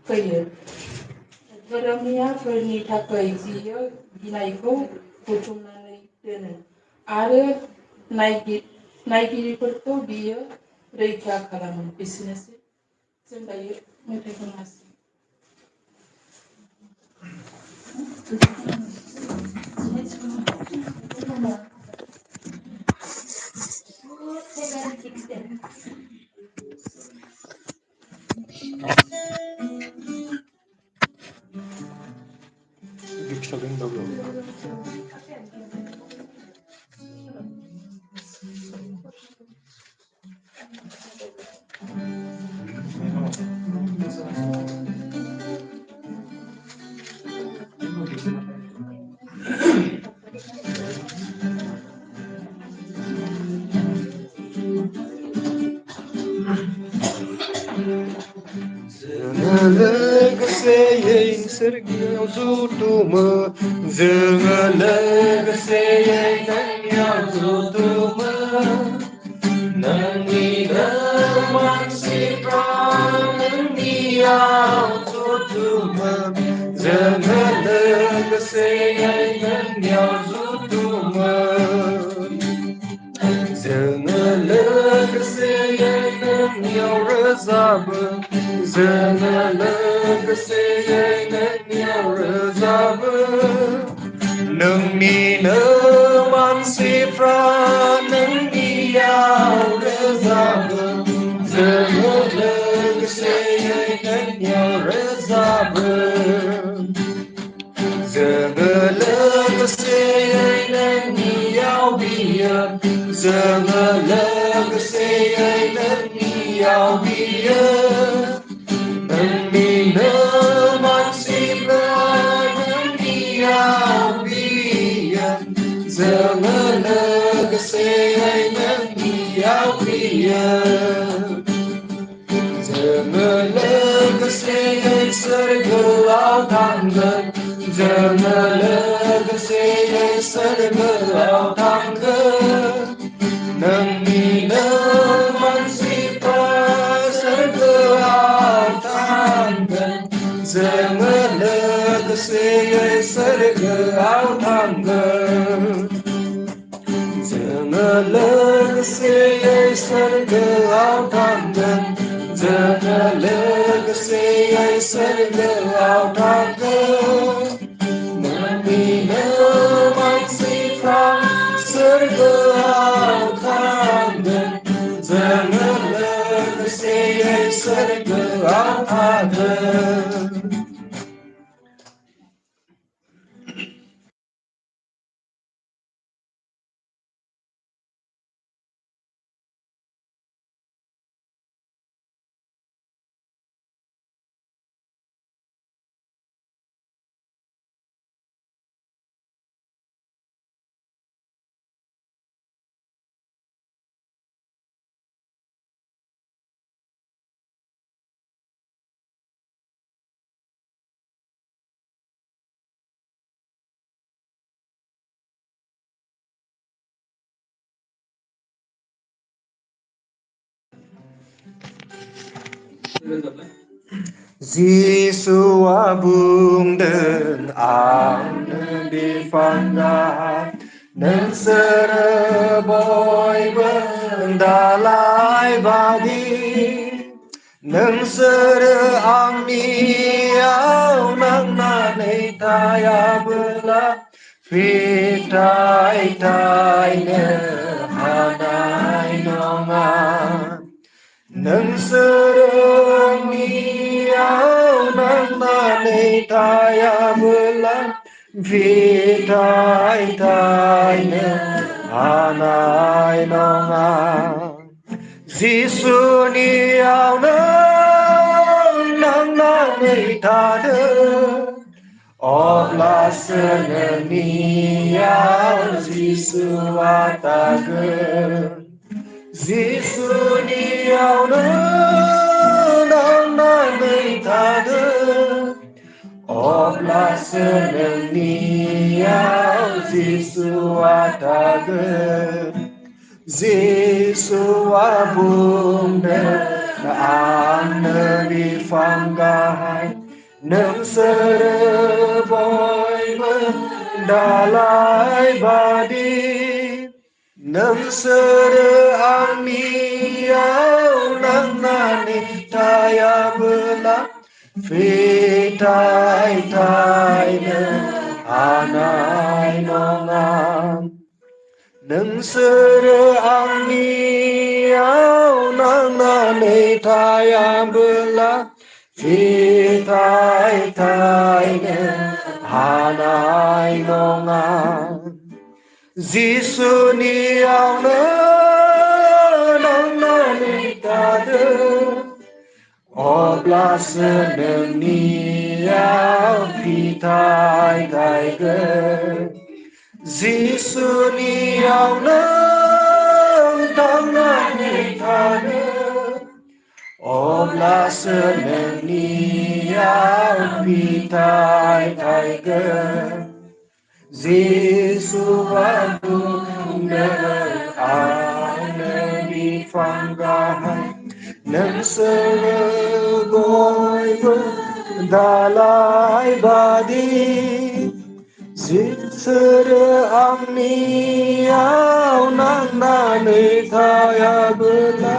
फैयो। धोरोमनियाफोरनि थाखाय बियो गिनायखौ बुथुमनानै दोनो आरो नायगिरिफोरखौ बियो रैखा खालामो। एसेनोसै जों दायो मेथाइ खनगासिनो। जोङो लोगोसेयै सोरगियाव जुथुमो जोङो लोगोसेयै नोंनियाव जुथुमो नोंनिनो मानसिफ्रा नोंनियाव जुथुमो जोङो लोगोसेयै नोंनियाव जुथुमो जोङो लोगोसेयै नोंनियाव रोजाबो जोङो लोगोसेयै नोंनियाव रोजाबो नोंनिनो मानसिफ्रा नोंनियाव रोजाबो जोङो लोगोसेयै नोंनियाव रोजाबो जोङो लोगोसेयै नोंनियाव बियो जोङो लोगोसेयै नोंनियाव बियो नोंनिनो मानसिफ्रा नोंनियाव बियो जोङो लोगोसेयै नोंनियाव बियो जोङो लोगोसेयै सोरगोआव थांगोन जोङो लोगोसेयै सोरगोआव थांगोन नोंनिनो मानसिफ्रा सोरगोआव थांगोन जोङो लोगोसेयै सोरगोआव थांगोन जोङो लोगोसेयै सोरगोआव थांगोन जोङो लोगोसेयै सोरगोआव थांगोन नोंनिनो मानसिफ्रा सोरगोआव थांगोन जोङो लोगोसेयै सोरगोआव थांगोन जिसुआ बुंदों आंनो बिफां गाहाय नोंसोरो बयबो दालाइ बादि नोंसोरो आंनियाव नांनानै थायाबोला फिथाइ थायनो हानाय नङा नोंसोरो आंनियाव नांनानै थायाबोला फिथाइ थायनो हानाय नङा जिसुनियावनो नांनानै थादो अब्लासो नोंनियाव जिसुआ थागोन जिसुनियावनो नांनानै थादो अब्लासो नोंनियाव जिसुआ थागोन जिसुआ बुंदों आंनो बिफां गाहाय नोंसोरो बयबो दालाइ बादि नोंसोरो आंनियाव नांनानै थायाबोला फिथाइ थायनो हानाय नङा नोंसोरो आंनियाव नांनानै थायाबोला फिथाइ थायनो हानाय नङा जिसुनियावनो नांनानै थादो अब्लासो नोंनियाव फिथाइ थायगोन जिसुनियावनो थांनानै थादो अब्लासो नोंनियाव फिथाइ थायगोन जिसुआ बुंदों आंनो बिफां गाहाय नोंसोरो बयबो दालाइ बादि जिसोरो आंनियाव नांनानै थायाबोला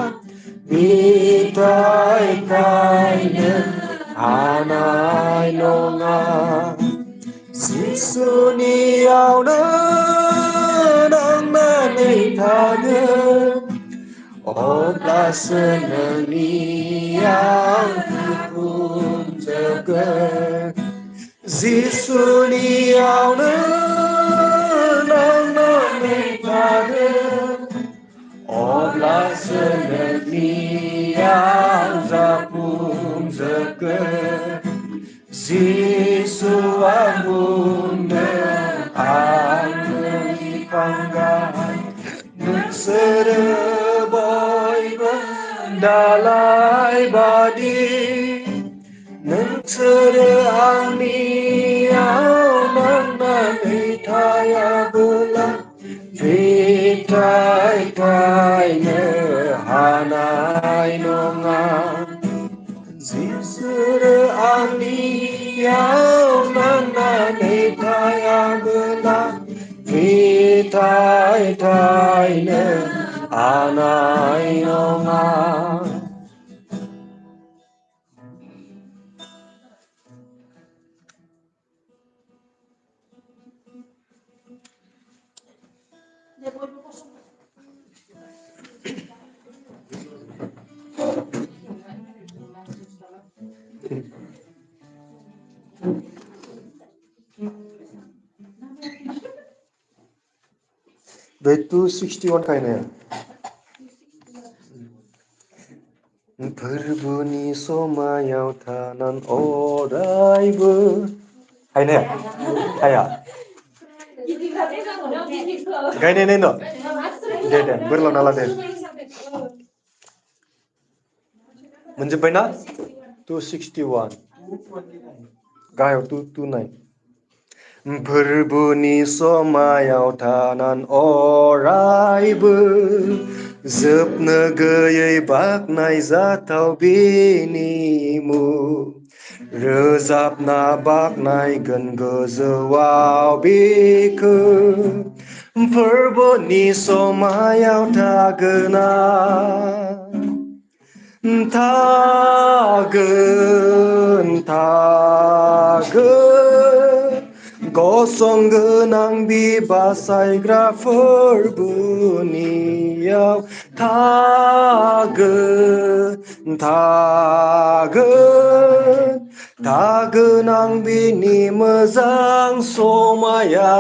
फिथाइ थायनो हानाय नङा जिसुनियावनो नांनानै थादो अब्लासो नोंनियाव बुंजोबगोन जिसुनियावनो नांनानै थादो अब्लासो नोंनियाव जाफुंजोबगोन जिसुआ बुंदों आंनो बिफां गाहाय नोंसोरो बयबो दालाइ बादि नोंसोरो आंनियाव नांनानै थायाबोला फिथाइ थायनो हानाय नङा जिसुरो आंनियाव नांनानै थायाबोला फिथाइ थायनो हानाय नङा बे 261 खायनाया फोरबोनि समायाव थानान अरायबो हायनाया हाया गायनाय नाय न दे बोरलाना ला दे मोनजोब्बायना 261 गाहायाव 229 फोरबोनि समायाव थानान अरायबो जोबनो गैयै बाख्नाय जाथाव बेनि मुं रोजाबना बाख्नायगोन गोजौआव बेखौ फोरबोनि समायाव थागोना थागोन गसं गोनां बिबासायग्रा फोरबोनियाव थागोन आं बिनि मोजां समाया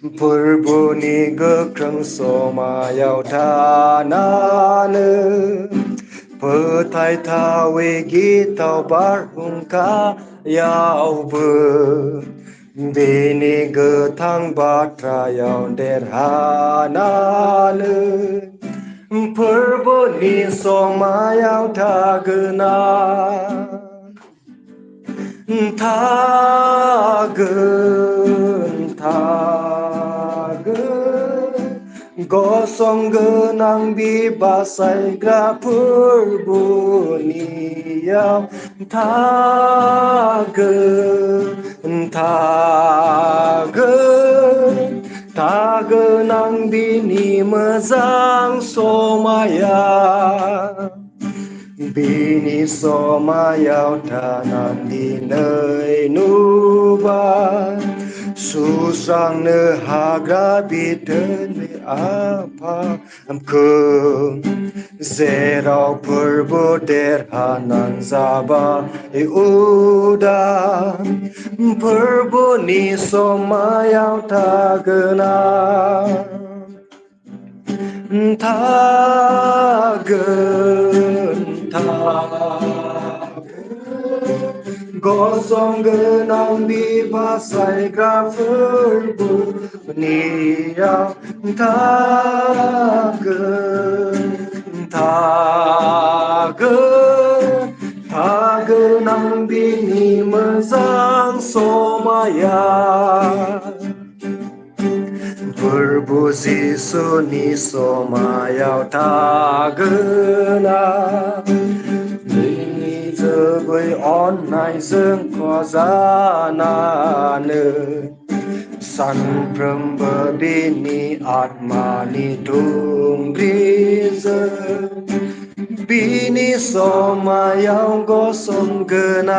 फोरबोनि गोख्रों समायाव थानानै फोथायथावै गिथाव बारहुंखायावबो बेनि गोथां बाथ्रायाव देरहानानै फोरबोनि समायाव थागोना थागोन गसं गोनां बिबासायग्रा फोरबोनियाव थागोन आं बिनि मोजां समाया बिनि समायाव थानानै दिनै नुबाय सुस्रांनो हाग्रा बिथोननि आफाखौ जेराव फोरबो देरहानानै जाबाय उदां फोरबोनि समायाव थागोन गसं गोनां बिबासायग्रा फोरबोनियाव थागोन आं बिनि मोजां समाया फोरबो जिसुनि समायाव थागोन बिनि जोबै अननायजों खजानानै सानफ्रोमबो बिनि आत्मानि थुंग्रिजों बिनि समायाव गसंगोन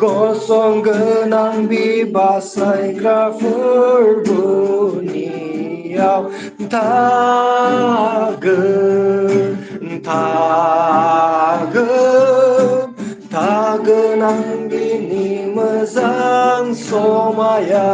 गसंगोन आं बिबासायग्रा फोरबोनियाव थागोन आं बिनि मोजां समाया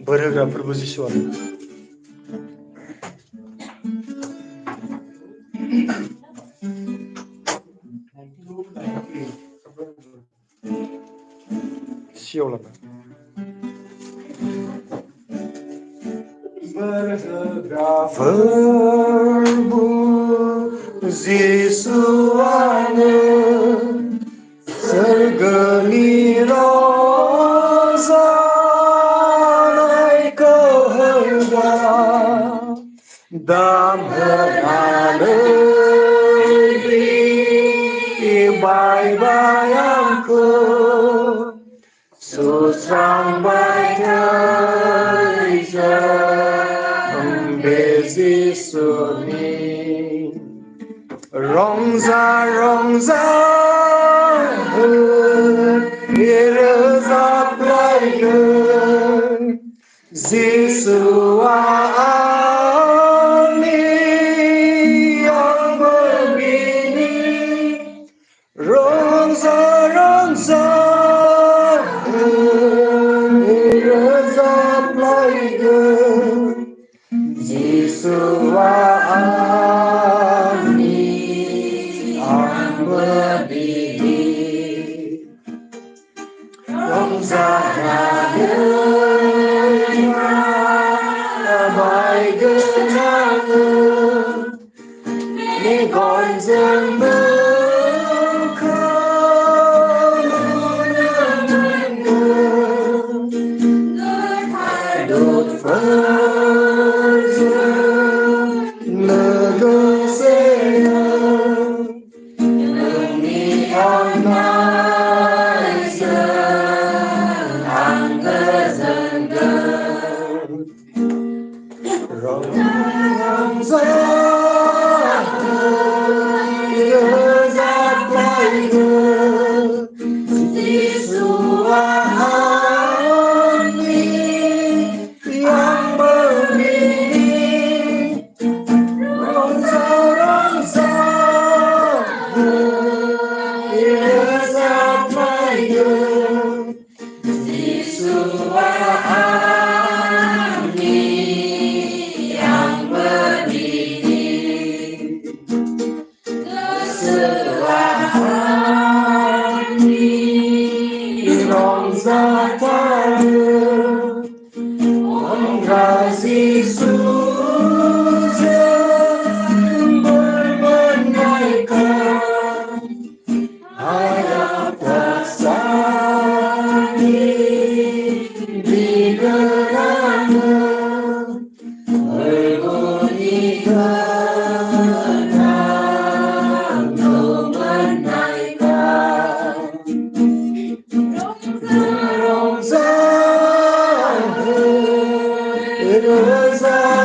बोर होग्रा फोरबो जिसुआनो सियाव लाना बोर होग्रा फोरबो जिसुआनो सोरगोनि रंजानायखौ होग्रा दाम होनानै बायबाय आंखौ सुस्रांबाय थैजों बे जिसुनि रंजा रोजाबलायगोन जिसुआ आंनि आंबो बिनि रंजा रोजाबलायगोन जिसुआ आंनि आंबो बिनि रंजानानै बायगोन आङो मेगनजों नोंखौ नुनो मोनगोन दुतफोरजों लोगोसे नोंनि अननायजों आं गोजोनगोन रोजाबलायगोन जिसुआ आंनि आंबो बिनि रोजाबलायगोन जिसुआ आंनि आंबो बिनि bermenaikan harap bersani di gerhana berbunyikan untuk menaikkan It was a